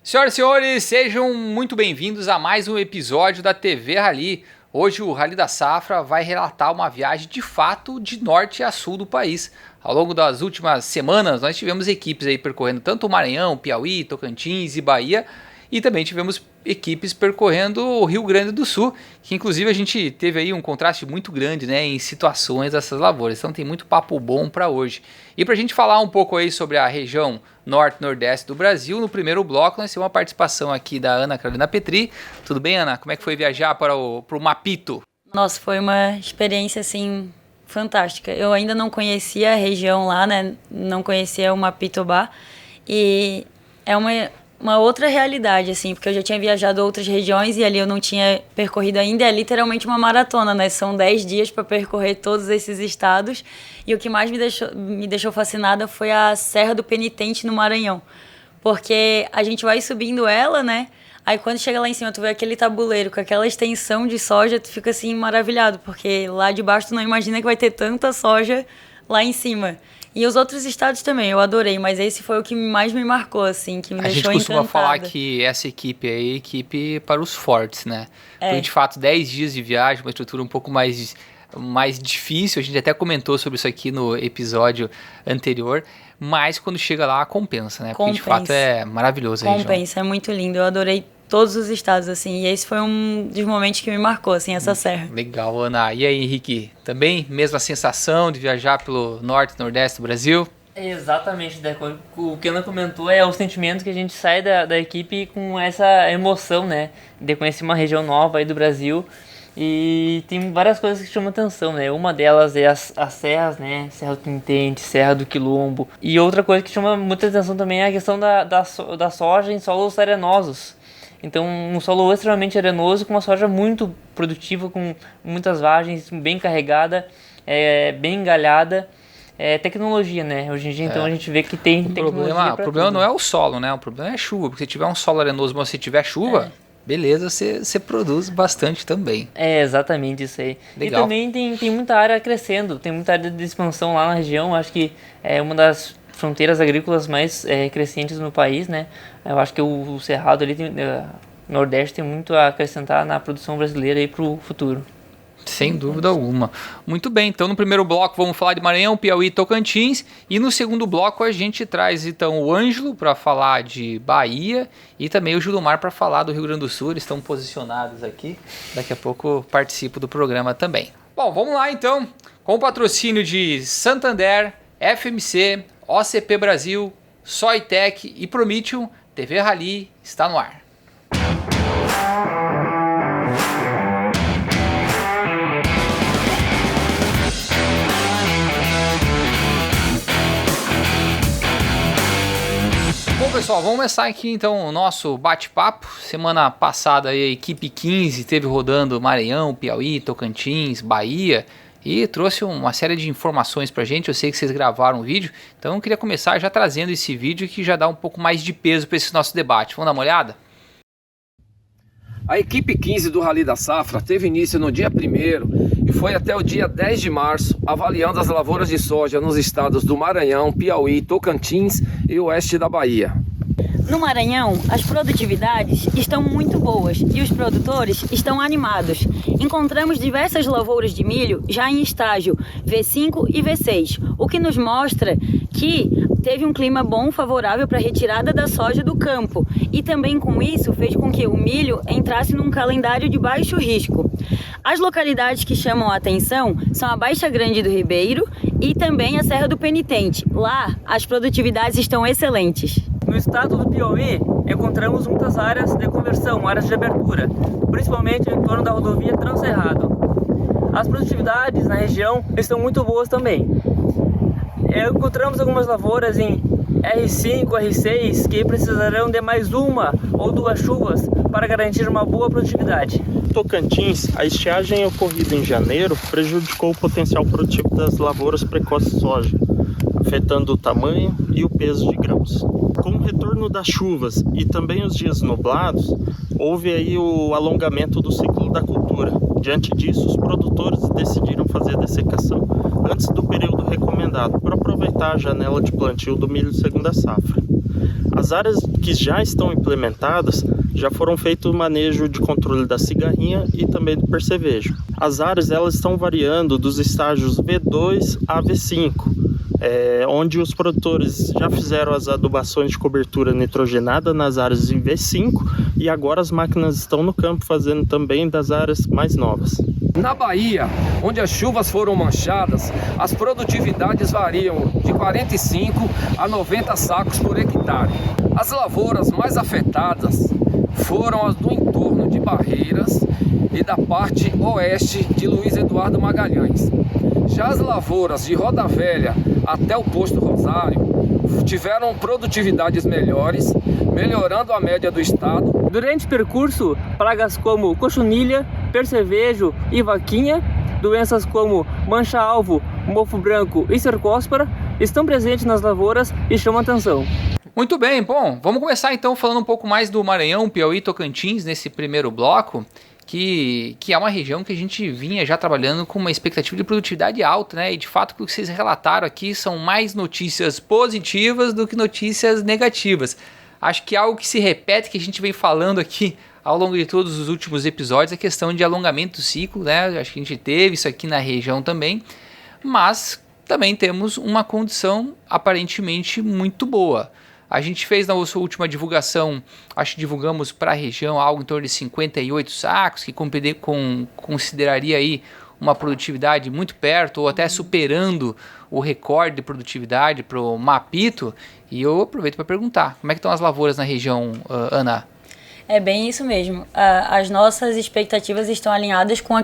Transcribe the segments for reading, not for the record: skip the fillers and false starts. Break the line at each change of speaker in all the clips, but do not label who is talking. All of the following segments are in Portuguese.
Senhoras e senhores, sejam muito bem-vindos a mais um episódio da TV Rally. Hoje o Rally da Safra vai relatar uma viagem de fato de norte a sul do país. Ao longo das últimas semanas nós tivemos equipes aí percorrendo tanto o Maranhão, Piauí, Tocantins e Bahia, e também tivemos equipes percorrendo o Rio Grande do Sul, que inclusive a gente teve aí um contraste muito grande, né, em situações dessas lavouras. Então tem muito papo bom para hoje. E para a gente falar um pouco aí sobre a região norte-nordeste do Brasil, no primeiro bloco nós temos uma participação aqui da Ana Carolina Petri. Tudo bem, Ana? Como é que foi viajar para o Mapito?
Nossa, foi uma experiência assim fantástica. Eu ainda não conhecia a região lá, né? Não conhecia o Mapitobá, e é uma outra realidade, assim, porque eu já tinha viajado a outras regiões e ali eu não tinha percorrido ainda. É literalmente uma maratona, né? São 10 dias para percorrer todos esses estados. E o que mais me deixou fascinada foi a Serra do Penitente, no Maranhão. Porque a gente vai subindo ela, né? Aí quando chega lá em cima, tu vê aquele tabuleiro com aquela extensão de soja, tu fica assim maravilhado, porque lá de baixo tu não imagina que vai ter tanta soja lá em cima. E os outros estados também, eu adorei, mas esse foi o que mais me marcou, assim, que me deixou encantada.
A gente costuma falar que essa equipe é a equipe para os fortes, né? Porque de fato 10 dias de viagem, uma estrutura um pouco mais difícil, a gente até comentou sobre isso aqui no episódio anterior, mas quando chega lá compensa, né? Porque de fato é maravilhoso a região.
Compensa, é muito lindo, eu adorei todos os estados, assim, e esse foi um dos momentos que me marcou, assim, essa serra.
Legal, Ana. E aí, Henrique, também mesma sensação de viajar pelo norte e nordeste do Brasil?
Exatamente, Deco. O que a Ana comentou é o sentimento que a gente sai da equipe com essa emoção, né? De conhecer uma região nova aí do Brasil. E tem várias coisas que chamam atenção, né? Uma delas é as serras, né? Serra do Penitente, Serra do Quilombo. E outra coisa que chama muita atenção também é a questão da soja em solos arenosos. Então, um solo extremamente arenoso com uma soja muito produtiva, com muitas vagens, bem carregada, bem engalhada. É tecnologia, né? Hoje em dia, então, a gente vê que tem tecnologia.
O problema não é o solo, né? O problema é a chuva. Porque se tiver um solo arenoso, mas se tiver chuva, beleza, você produz bastante também.
É exatamente isso aí. Legal. E também tem muita área crescendo, tem muita área de expansão lá na região. Acho que é uma das fronteiras agrícolas mais crescentes no país, né? Eu acho que o Cerrado ali, Nordeste, tem muito a acrescentar na produção brasileira aí para o futuro.
Sem dúvida alguma. Muito bem, então no primeiro bloco vamos falar de Maranhão, Piauí e Tocantins, e no segundo bloco a gente traz então o Ângelo para falar de Bahia e também o Gildomar para falar do Rio Grande do Sul. Eles estão posicionados aqui, daqui a pouco participo do programa também. Bom, vamos lá então, com o patrocínio de Santander, FMC, OCP Brasil, Soitec e Prometheum, TV Rally está no ar. Bom, pessoal, vamos começar aqui então o nosso bate-papo. Semana passada a equipe 15 teve rodando Maranhão, Piauí, Tocantins, Bahia e trouxe uma série de informações pra gente. Eu sei que vocês gravaram um vídeo, então eu queria começar já trazendo esse vídeo que já dá um pouco mais de peso para esse nosso debate. Vamos dar uma olhada?
A equipe 15 do Rally da Safra teve início no dia 1º e foi até o dia 10 de março, avaliando as lavouras de soja nos estados do Maranhão, Piauí, Tocantins e oeste da Bahia.
No Maranhão, as produtividades estão muito boas e os produtores estão animados. Encontramos diversas lavouras de milho já em estágio V5 e V6, o que nos mostra que teve um clima bom, favorável para a retirada da soja do campo, e também com isso fez com que o milho entrasse num calendário de baixo risco. As localidades que chamam a atenção são a Baixa Grande do Ribeiro e também a Serra do Penitente. Lá, as produtividades estão excelentes.
No estado do Piauí, encontramos muitas áreas de conversão, áreas de abertura, principalmente em torno da rodovia Transcerrado. As produtividades na região estão muito boas também. Encontramos algumas lavouras em R5, R6 que precisarão de mais uma ou duas chuvas para garantir uma boa produtividade.
Tocantins, a estiagem ocorrida em janeiro prejudicou o potencial produtivo das lavouras precoces de soja, afetando o tamanho e o peso de grãos. Com o retorno das chuvas e também os dias nublados, houve aí o alongamento do ciclo da cultura. Diante disso, os produtores decidiram fazer a dessecação antes do período recomendado para aproveitar a janela de plantio do milho segunda safra. As áreas que já estão implementadas já foram feito o manejo de controle da cigarrinha e também do percevejo. As áreas elas estão variando dos estágios V2 a V5, onde os produtores já fizeram as adubações de cobertura nitrogenada nas áreas em V5 e agora as máquinas estão no campo fazendo também das áreas mais novas.
Na Bahia, onde as chuvas foram manchadas, as produtividades variam de 45 a 90 sacos por hectare. As lavouras mais afetadas foram as do entorno de Barreiras e da parte oeste de Luiz Eduardo Magalhães. Já as lavouras de Roda Velha até o posto Rosário tiveram produtividades melhores, melhorando a média do estado.
Durante o percurso, pragas como cochonilha, percevejo e vaquinha, doenças como mancha-alvo, mofo branco e cercóspora estão presentes nas lavouras e chamam atenção.
Muito bem, bom, vamos começar então falando um pouco mais do Maranhão, Piauí e Tocantins nesse primeiro bloco, que é uma região que a gente vinha já trabalhando com uma expectativa de produtividade alta, né? E de fato o que vocês relataram aqui são mais notícias positivas do que notícias negativas. Acho que é algo que se repete, que a gente vem falando aqui ao longo de todos os últimos episódios, a questão de alongamento do ciclo, né? Acho que a gente teve isso aqui na região também, mas também temos uma condição aparentemente muito boa. A gente fez na nossa última divulgação, acho que divulgamos para a região algo em torno de 58 sacos, que consideraria aí uma produtividade muito perto ou até superando o recorde de produtividade para o Mapito. E eu aproveito para perguntar, como é que estão as lavouras na região, Ana?
É bem isso mesmo. As nossas expectativas estão alinhadas com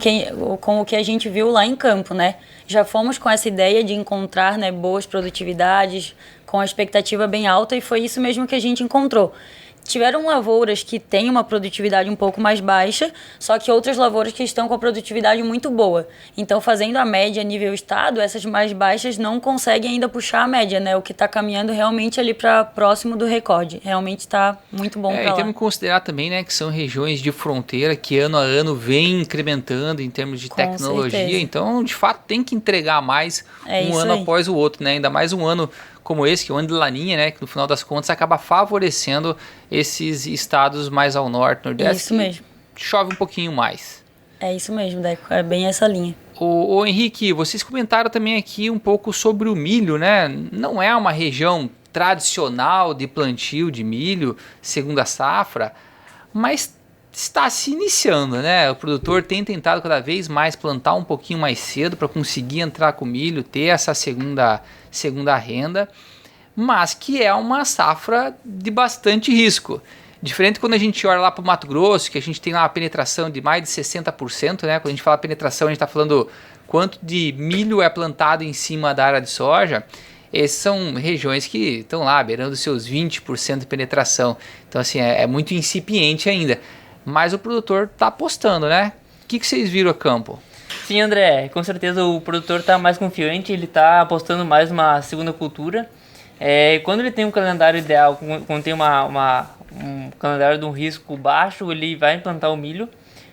o que a gente viu lá em campo, né? Já fomos com essa ideia de encontrar, né, boas produtividades, com a expectativa bem alta, e foi isso mesmo que a gente encontrou. Tiveram lavouras que têm uma produtividade um pouco mais baixa, só que outras lavouras que estão com a produtividade muito boa. Então, fazendo a média nível estado, essas mais baixas não conseguem ainda puxar a média, né? O que está caminhando realmente ali para próximo do recorde. Realmente está muito bom para lá.
E temos que considerar também, né, que são regiões de fronteira que ano a ano vem incrementando em termos de tecnologia.
Certeza.
Então, de fato, tem que entregar mais um ano após o outro, né? Ainda mais um ano como esse, que é o ano de Laninha, né, que no final das contas acaba favorecendo esses estados mais ao norte, nordeste.
Isso mesmo.
Chove um pouquinho mais.
É isso mesmo, Deco, é bem essa linha.
Ô Henrique, vocês comentaram também aqui um pouco sobre o milho, né? Não é uma região tradicional de plantio de milho, segunda safra, mas está se iniciando, né? O produtor tem tentado cada vez mais plantar um pouquinho mais cedo para conseguir entrar com o milho, ter essa segunda renda, mas que é uma safra de bastante risco. Diferente quando a gente olha lá para o Mato Grosso, que a gente tem lá uma penetração de mais de 60%, né? Quando a gente fala penetração, a gente está falando quanto de milho é plantado em cima da área de soja. Essas são regiões que estão lá beirando seus 20% de penetração. Então, assim, é muito incipiente ainda. Mas o produtor está apostando, né? O que vocês viram a campo?
Sim, André, com certeza o produtor está mais confiante, ele está apostando mais numa segunda cultura. Quando ele tem um calendário ideal, quando tem um calendário de um risco baixo, ele vai implantar o milho.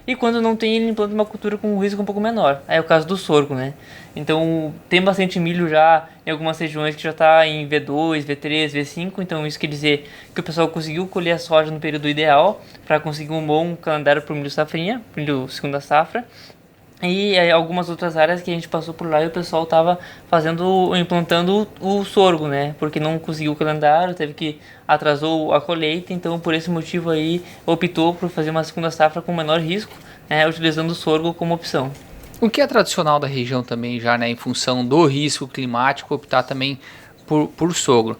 E quando não tem, ele implanta uma cultura com um risco um pouco menor. É o caso do sorgo, né? Então, tem bastante milho já em algumas regiões que já está em V2, V3, V5. Então, isso quer dizer que o pessoal conseguiu colher a soja no período ideal para conseguir um bom calendário para o milho safrinha, milho segunda safra. E algumas outras áreas que a gente passou por lá e o pessoal estava implantando o sorgo, né? Porque não conseguiu o calendário, atrasou a colheita, então por esse motivo aí optou por fazer uma segunda safra com menor risco, né? Utilizando o sorgo como opção.
O que é tradicional da região também já, né? Em função do risco climático, optar também pelo sorgo.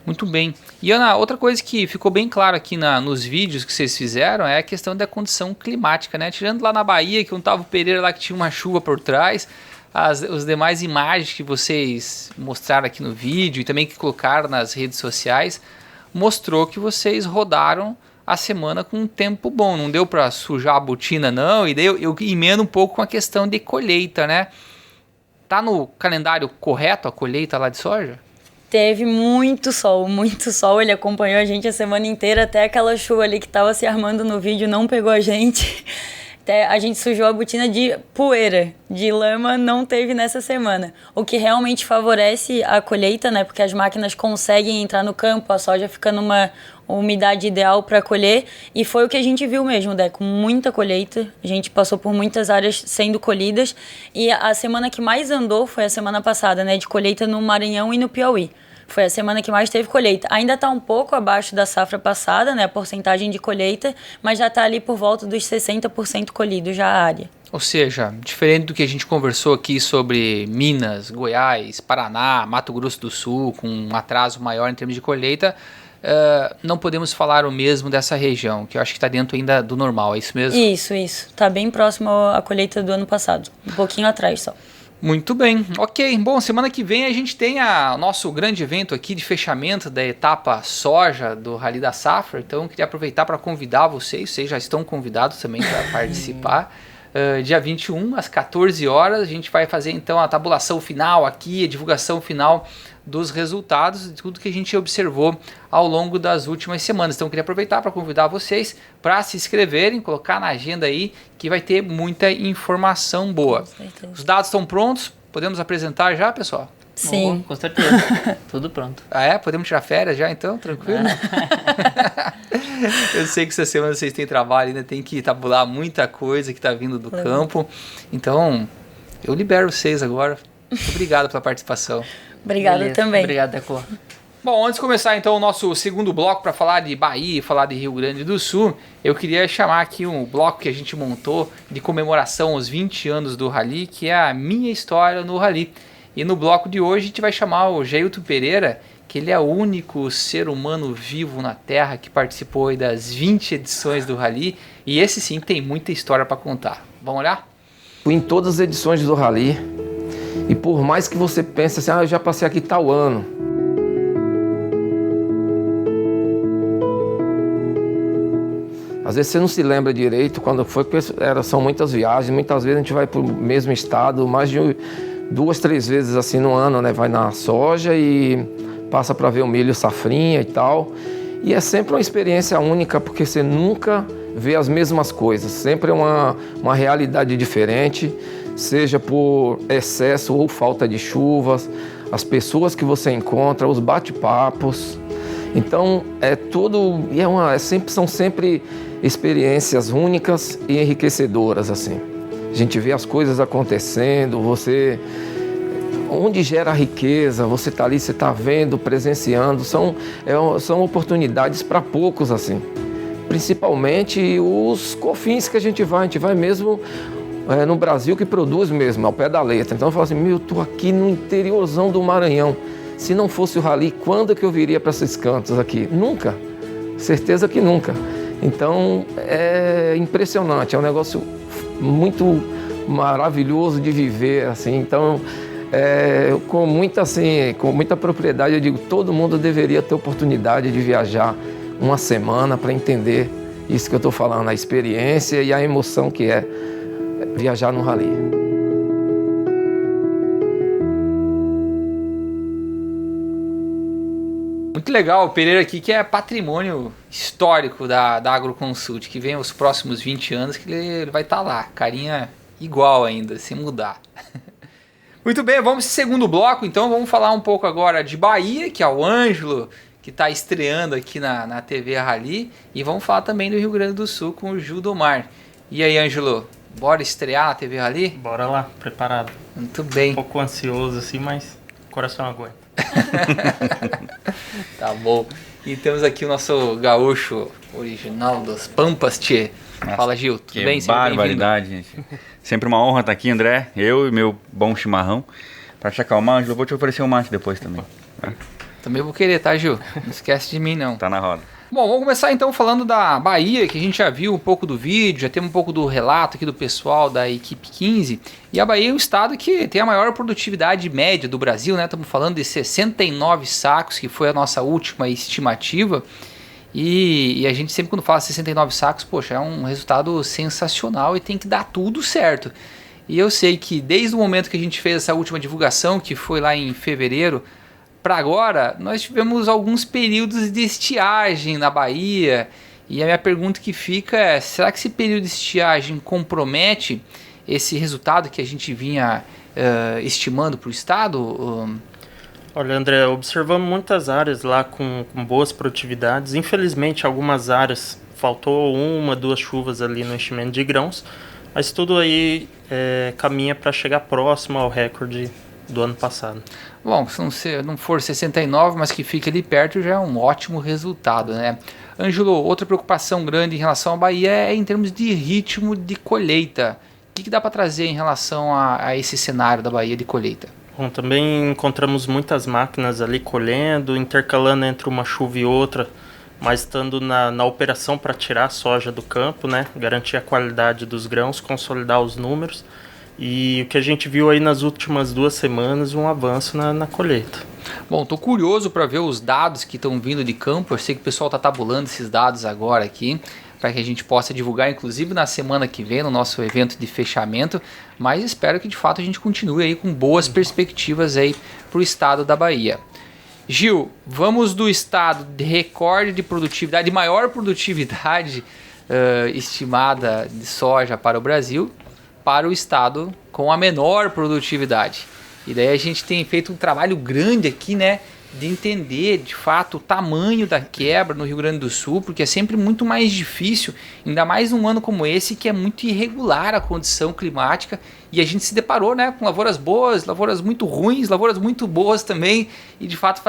Muito bem. E Ana, outra coisa que ficou bem claro aqui nos vídeos que vocês fizeram é a questão da condição climática, né? Tirando lá na Bahia, que não estava o Pereira lá que tinha uma chuva por trás, as demais imagens que vocês mostraram aqui no vídeo e também que colocaram nas redes sociais, mostrou que vocês rodaram a semana com um tempo bom. Não deu para sujar a botina, não. E daí eu emendo um pouco com a questão de colheita, né? Tá no calendário correto a colheita lá de soja?
Teve muito sol, ele acompanhou a gente a semana inteira, até aquela chuva ali que estava se armando no vídeo não pegou a gente. Até a gente sujou a botina de poeira, de lama não teve nessa semana. O que realmente favorece a colheita, né? Porque as máquinas conseguem entrar no campo, a soja fica numa umidade ideal para colher. E foi o que a gente viu mesmo, com muita colheita. A gente passou por muitas áreas sendo colhidas. E a semana que mais andou foi a semana passada, né? De colheita no Maranhão e no Piauí. Foi a semana que mais teve colheita. Ainda está um pouco abaixo da safra passada, né, a porcentagem de colheita, mas já está ali por volta dos 60% colhido já a área.
Ou seja, diferente do que a gente conversou aqui sobre Minas, Goiás, Paraná, Mato Grosso do Sul, com um atraso maior em termos de colheita, não podemos falar o mesmo dessa região, que eu acho que está dentro ainda do normal, é isso mesmo?
Isso. Está bem próximo à colheita do ano passado, um pouquinho atrás só.
Muito bem, ok. Bom, semana que vem a gente tem o nosso grande evento aqui de fechamento da etapa soja do Rally da Safra, então eu queria aproveitar para convidar vocês já estão convidados também para participar. Dia 21, às 14 horas, a gente vai fazer então a tabulação final aqui, a divulgação final dos resultados de tudo que a gente observou ao longo das últimas semanas. Então eu queria aproveitar para convidar vocês para se inscreverem, colocar na agenda aí que vai ter muita informação boa. Os dados estão prontos? Podemos apresentar já, pessoal?
Sim.
Com certeza. Tudo pronto.
Podemos tirar férias já então? Tranquilo? Eu sei que essa semana vocês têm trabalho, ainda tem que tabular muita coisa que está vindo do campo. Então, eu libero vocês agora. Obrigado pela participação.
Obrigada também.
Obrigado, Deco.
Bom, antes de começar então o nosso segundo bloco para falar de Bahia, falar de Rio Grande do Sul, eu queria chamar aqui um bloco que a gente montou de comemoração aos 20 anos do Rally, que é a minha história no Rally. E no bloco de hoje a gente vai chamar o Jailton Pereira, que ele é o único ser humano vivo na Terra que participou aí das 20 edições do Rally, e esse sim tem muita história para contar. Vamos olhar?
Fui em todas as edições do Rally, e por mais que você pense assim, eu já passei aqui tal ano, às vezes você não se lembra direito quando foi, porque são muitas viagens, muitas vezes a gente vai para o mesmo estado, mais de 2, 3 vezes assim no ano, né? Vai na soja e passa para ver o milho safrinha e tal. E é sempre uma experiência única, porque você nunca vê as mesmas coisas. Sempre é uma realidade diferente, seja por excesso ou falta de chuvas, as pessoas que você encontra, os bate-papos. Então, são sempre experiências únicas e enriquecedoras, assim. A gente vê as coisas acontecendo, onde gera riqueza, você está ali, você está vendo, presenciando, são oportunidades para poucos, assim. Principalmente os cofins que a gente vai mesmo no Brasil, que produz mesmo, ao pé da letra. Então eu falo assim, eu estou aqui no interiorzão do Maranhão, se não fosse o Rally, quando que eu viria para esses cantos aqui? Nunca, certeza que nunca. Então é impressionante, é um negócio muito maravilhoso de viver, assim. Então, com muita propriedade, eu digo, todo mundo deveria ter oportunidade de viajar uma semana para entender isso que eu estou falando, a experiência e a emoção que é viajar no Rally.
Muito legal, o Pereira aqui que é patrimônio histórico da Agroconsult, que vem os próximos 20 anos que ele vai estar lá, carinha igual ainda, sem mudar. Muito bem, vamos para o segundo bloco, então vamos falar um pouco agora de Bahia, que é o Ângelo, que está estreando aqui na TV Rally, e vamos falar também do Rio Grande do Sul com o Gildomar. E aí, Ângelo, bora estrear na TV Rally?
Bora lá, preparado.
Muito bem.
Um pouco ansioso assim, mas o coração aguenta.
Tá bom. E temos aqui o nosso gaúcho original das Pampas, tchê. Fala, Gil, tudo bem?
Que barbaridade, gente. Sempre uma honra estar aqui, André. Eu e meu bom chimarrão. Pra te acalmar, Ângelo, eu vou te oferecer um mate depois também. Tá?
Também vou querer, tá, Gil? Não esquece de mim, não.
Tá na roda.
Bom, vamos começar então falando da Bahia, que a gente já viu um pouco do vídeo, já temos um pouco do relato aqui do pessoal da equipe 15. E a Bahia é o estado que tem a maior produtividade média do Brasil, né? Estamos falando de 69 sacos, que foi a nossa última estimativa. E a gente sempre quando fala 69 sacos, poxa, é um resultado sensacional e tem que dar tudo certo. E eu sei que desde o momento que a gente fez essa última divulgação, que foi lá em fevereiro, para agora, nós tivemos alguns períodos de estiagem na Bahia E a minha pergunta que fica é, será que esse período de estiagem compromete esse resultado que a gente vinha estimando para o estado?
Olha, André, observamos muitas áreas lá com boas produtividades. Infelizmente, algumas áreas faltou 1, 2 chuvas ali no enchimento de grãos, mas tudo aí caminha para chegar próximo ao recorde do ano passado.
Bom, se não for 69, mas que fique ali perto, já é um ótimo resultado, né? Ângelo, outra preocupação grande em relação à Bahia é em termos de ritmo de colheita. O que dá para trazer em relação a esse cenário da Bahia de colheita?
Bom, também encontramos muitas máquinas ali colhendo, intercalando entre uma chuva e outra, mas estando na operação para tirar a soja do campo, né? Garantir a qualidade dos grãos, consolidar os números. E o que a gente viu aí nas últimas 2 semanas, um avanço na colheita.
Bom, estou curioso para ver os dados que estão vindo de campo. Eu sei que o pessoal está tabulando esses dados agora aqui, para que a gente possa divulgar, inclusive na semana que vem, no nosso evento de fechamento. Mas espero que de fato a gente continue aí com boas perspectivas aí para o estado da Bahia. Gil, vamos do estado de recorde de produtividade, de maior produtividade estimada de soja para o Brasil, para o estado com a menor produtividade. E daí a gente tem feito um trabalho grande aqui, né, de entender de fato o tamanho da quebra no Rio Grande do Sul, porque é sempre muito mais difícil, ainda mais num ano como esse, que é muito irregular a condição climática, e a gente se deparou, né, com lavouras boas, lavouras muito ruins, lavouras muito boas também, e de fato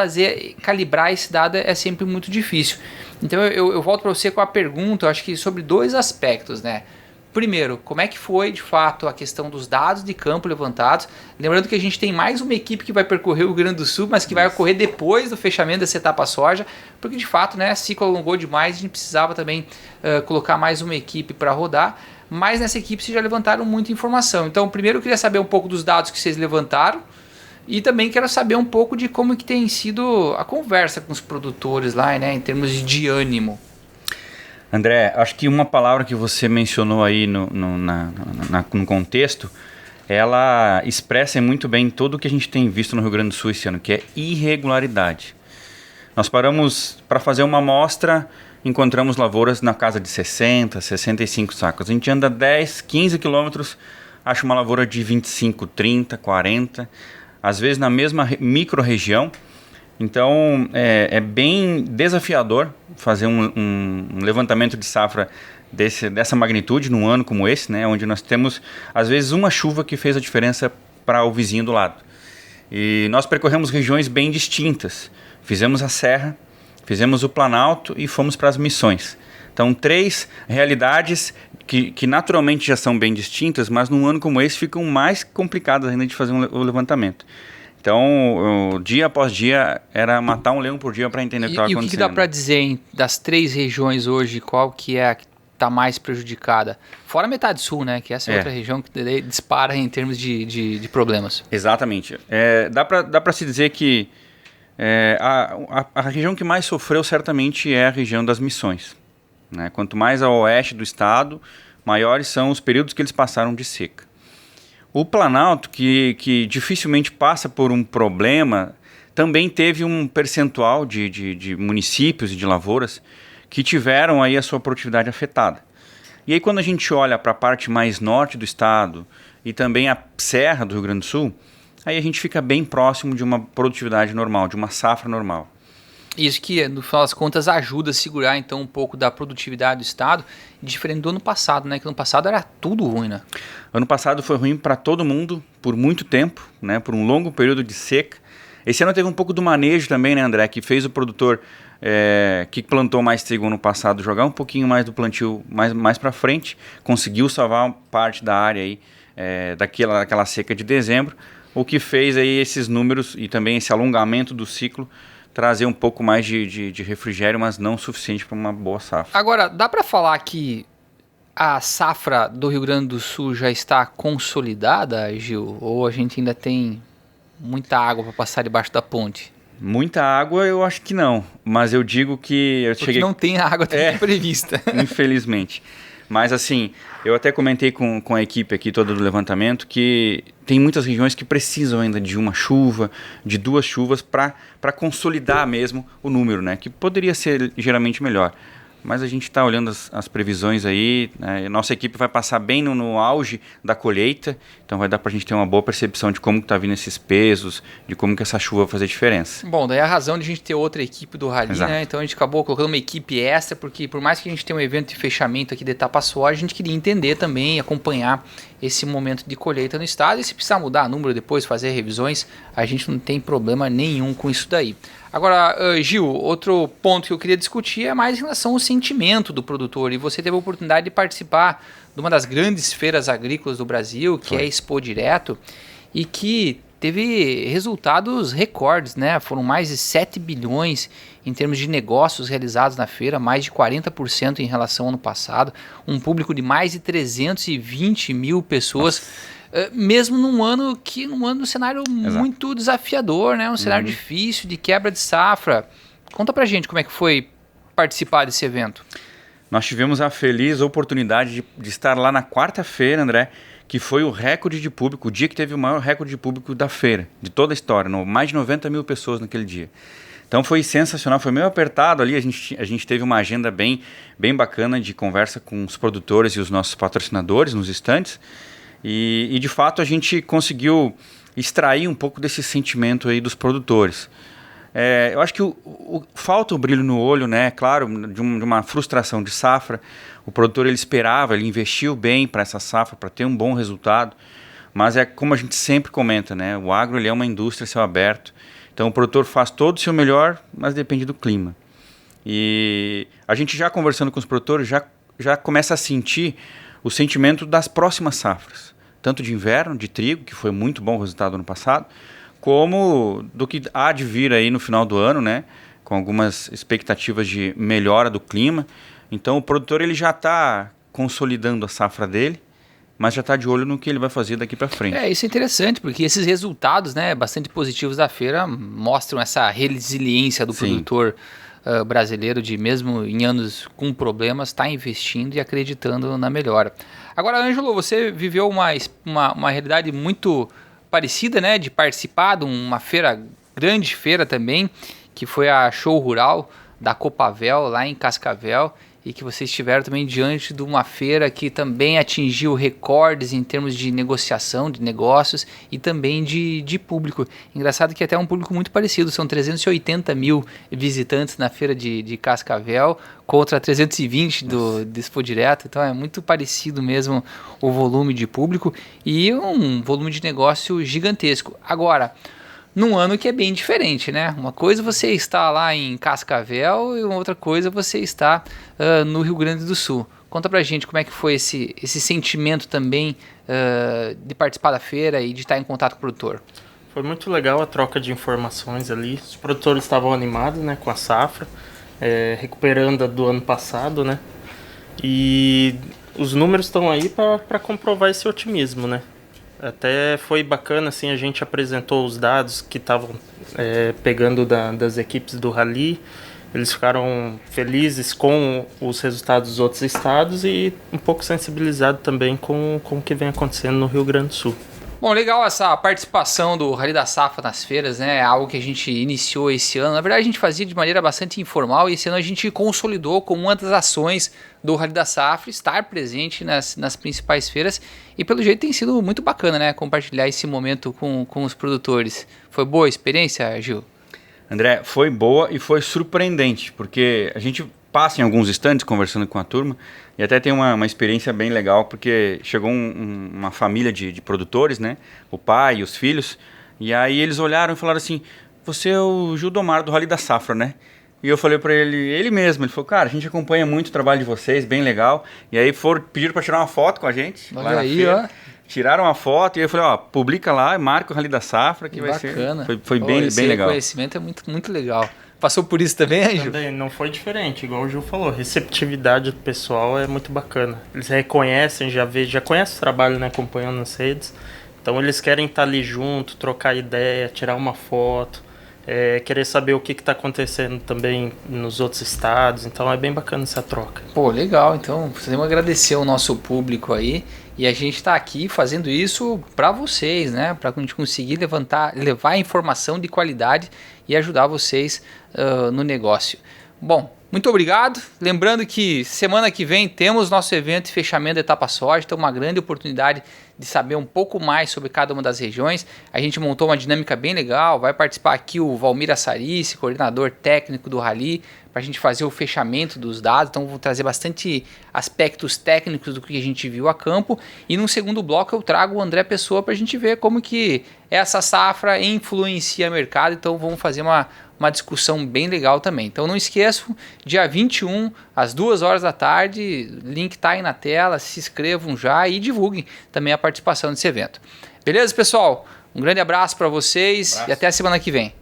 calibrar esse dado é sempre muito difícil. Então eu volto para você com a pergunta, eu acho que sobre 2 aspectos, né? Primeiro, como é que foi de fato a questão dos dados de campo levantados? Lembrando que a gente tem mais uma equipe que vai percorrer o Rio Grande do Sul, mas que vai ocorrer depois do fechamento dessa etapa soja, porque de fato, né, ciclo alongou demais, a gente precisava também colocar mais uma equipe para rodar, mas nessa equipe vocês já levantaram muita informação. Então, primeiro eu queria saber um pouco dos dados que vocês levantaram e também quero saber um pouco de como que tem sido a conversa com os produtores lá, né, em termos de ânimo.
André, acho que uma palavra que você mencionou aí no contexto, ela expressa muito bem tudo o que a gente tem visto no Rio Grande do Sul esse ano, que é irregularidade. Nós paramos para fazer uma amostra, encontramos lavouras na casa de 60, 65 sacos. A gente anda 10, 15 quilômetros, acha uma lavoura de 25, 30, 40, às vezes na mesma micro-região. Então, é bem desafiador fazer um levantamento de safra dessa magnitude num ano como esse, né, onde nós temos, às vezes, uma chuva que fez a diferença para o vizinho do lado. E nós percorremos regiões bem distintas. Fizemos a Serra, fizemos o Planalto e fomos para as Missões. Então, 3 realidades que naturalmente já são bem distintas, mas num ano como esse ficam mais complicadas ainda de fazer o levantamento. Então, dia após dia, era matar um leão por dia para entender o que estava acontecendo.
E o que dá para dizer, hein, das 3 regiões hoje, qual que é a que está mais prejudicada? Fora a metade sul, né, que essa é outra região que dispara em termos de problemas.
Exatamente. Dá para se dizer que a região que mais sofreu certamente é a região das Missões, né? Quanto mais ao oeste do estado, maiores são os períodos que eles passaram de seca. O Planalto, que dificilmente passa por um problema, também teve um percentual de municípios e de lavouras que tiveram aí a sua produtividade afetada. E aí quando a gente olha para a parte mais norte do estado e também a serra do Rio Grande do Sul, aí a gente fica bem próximo de uma produtividade normal, de uma safra normal.
Isso que, no final das contas, ajuda a segurar então um pouco da produtividade do estado, diferente do ano passado, né? Que no ano passado era tudo ruim, né?
Ano passado foi ruim para todo mundo por muito tempo, né? Por um longo período de seca. Esse ano teve um pouco do manejo também, né, André? Que fez o produtor que plantou mais trigo ano passado jogar um pouquinho mais do plantio mais para frente, conseguiu salvar parte da área aí daquela seca de dezembro, o que fez aí esses números e também esse alongamento do ciclo trazer um pouco mais de refrigério, mas não o suficiente para uma boa safra.
Agora, dá para falar que a safra do Rio Grande do Sul já está consolidada, Gil? Ou a gente ainda tem muita água para passar debaixo da ponte?
Muita água eu acho que não, mas eu digo que...
Porque não tem água prevista.
Infelizmente. Mas assim, eu até comentei com a equipe aqui toda do levantamento que tem muitas regiões que precisam ainda de uma chuva, de 2 chuvas para consolidar mesmo o número, né? Que poderia ser ligeiramente melhor. mas a gente está olhando as previsões aí, né? Nossa equipe vai passar bem no auge da colheita, então vai dar para a gente ter uma boa percepção de como está vindo esses pesos, de como que essa chuva vai fazer diferença.
Bom, daí a razão de a gente ter outra equipe do Rally,
Exato.
né? Então a gente acabou colocando uma equipe extra, porque por mais que a gente tenha um evento de fechamento aqui de etapa só, a gente queria entender também e acompanhar esse momento de colheita no estado, e se precisar mudar número depois, fazer revisões, a gente não tem problema nenhum com isso daí. Agora, Gil, outro ponto que eu queria discutir é mais em relação ao sentimento do produtor, e você teve a oportunidade de participar de uma das grandes feiras agrícolas do Brasil, que é a Expo Direto, e que teve resultados recordes, né? Foram mais de 7 bilhões em termos de negócios realizados na feira, mais de 40% em relação ao ano passado, um público de mais de 320 mil pessoas, mesmo num ano um cenário muito desafiador, né? Um cenário difícil, de quebra de safra. Conta pra gente como é que foi participar desse evento.
Nós tivemos a feliz oportunidade de estar lá na quarta-feira, André, que foi o recorde de público, o dia que teve o maior recorde de público da feira, de toda a história, mais de 90 mil pessoas naquele dia. Então foi sensacional, foi meio apertado ali, a gente teve uma agenda bem bacana de conversa com os produtores e os nossos patrocinadores nos estandes, e de fato a gente conseguiu extrair um pouco desse sentimento aí dos produtores. Eu acho que falta o brilho no olho, né? Claro, de uma frustração de safra. O produtor ele esperava, ele investiu bem para essa safra, para ter um bom resultado. Mas é como a gente sempre comenta, né? O agro ele é uma indústria a céu aberto. Então o produtor faz todo o seu melhor, mas depende do clima. E a gente já conversando com os produtores já começa a sentir o sentimento das próximas safras. Tanto de inverno, de trigo, que foi muito bom o resultado ano passado, como do que há de vir aí no final do ano, né? Com algumas expectativas de melhora do clima. Então o produtor ele já está consolidando a safra dele, mas já está de olho no que ele vai fazer daqui para frente.
Isso é interessante, porque esses resultados, né, bastante positivos da feira mostram essa resiliência do produtor brasileiro, de mesmo em anos com problemas, estar investindo e acreditando na melhora. Agora, Ângelo, você viveu uma realidade muito parecida, né, de participar de uma feira, grande feira também, que foi a Show Rural da Copavel, lá em Cascavel, e que vocês estiveram também diante de uma feira que também atingiu recordes em termos de negociação, de negócios e também de público. Engraçado que até é um público muito parecido, são 380 mil visitantes na feira de Cascavel contra 320 do Expo Direto, então é muito parecido mesmo o volume de público e um volume de negócio gigantesco. Agora, num ano que é bem diferente, né? Uma coisa você está lá em Cascavel e outra coisa você está no Rio Grande do Sul. Conta pra gente como é que foi esse sentimento também de participar da feira e de estar em contato com o produtor.
Foi muito legal a troca de informações ali. Os produtores estavam animados, né, com a safra, recuperando a do ano passado, né? E os números estão aí para comprovar esse otimismo, né? Até foi bacana, assim, a gente apresentou os dados que estavam pegando das equipes do Rally. Eles ficaram felizes com os resultados dos outros estados e um pouco sensibilizados também com o que vem acontecendo no Rio Grande do Sul.
Bom, legal essa participação do Rally da Safra nas feiras, né? É algo que a gente iniciou esse ano. Na verdade, a gente fazia de maneira bastante informal e esse ano a gente consolidou como uma das ações do Rally da Safra, estar presente nas principais feiras e pelo jeito tem sido muito bacana, né? Compartilhar esse momento com os produtores. Foi boa a experiência, Gil?
André, foi boa e foi surpreendente, porque a gente passa em alguns estandes conversando com a turma e até tem uma experiência bem legal, porque chegou uma família de produtores, né? O pai e os filhos, e aí eles olharam e falaram assim: você é o Gildomar do Rally da Safra, né? E eu falei pra ele mesmo, ele falou: cara, a gente acompanha muito o trabalho de vocês, bem legal. E aí pediram pra tirar uma foto com a gente.
Olha lá aí, feira. Ó.
Tiraram uma foto e eu falei: ó, publica lá e marca o Rally da Safra, que vai
bacana.
ser... Foi bem legal. Esse
reconhecimento é muito, muito legal. Passou por isso também, Gil?
Também não foi diferente, igual o Gil falou. A receptividade do pessoal é muito bacana. Eles reconhecem, já conhecem o trabalho, né, acompanhando nas redes. Então eles querem estar ali junto, trocar ideia, tirar uma foto, querer saber o que está acontecendo também nos outros estados. Então é bem bacana essa troca.
Pô, legal. Então precisamos agradecer o nosso público aí. E a gente está aqui fazendo isso para vocês, né? Para a gente conseguir levar informação de qualidade e ajudar vocês no negócio. Bom, Muito obrigado. Lembrando que semana que vem temos nosso evento de fechamento da etapa soja, então uma grande oportunidade de saber um pouco mais sobre cada uma das regiões. A gente montou uma dinâmica bem legal, vai participar aqui o Valmir Assarice, coordenador técnico do Rally, para a gente fazer o fechamento dos dados, então vou trazer bastante aspectos técnicos do que a gente viu a campo. E no segundo bloco eu trago o André Pessoa para a gente ver como que essa safra influencia o mercado, então vamos fazer uma discussão bem legal também. Então não esqueçam, dia 21, às 2 horas da tarde, link tá aí na tela, se inscrevam já e divulguem também a participação nesse evento. Beleza, pessoal? Um grande abraço para vocês e até a semana que vem.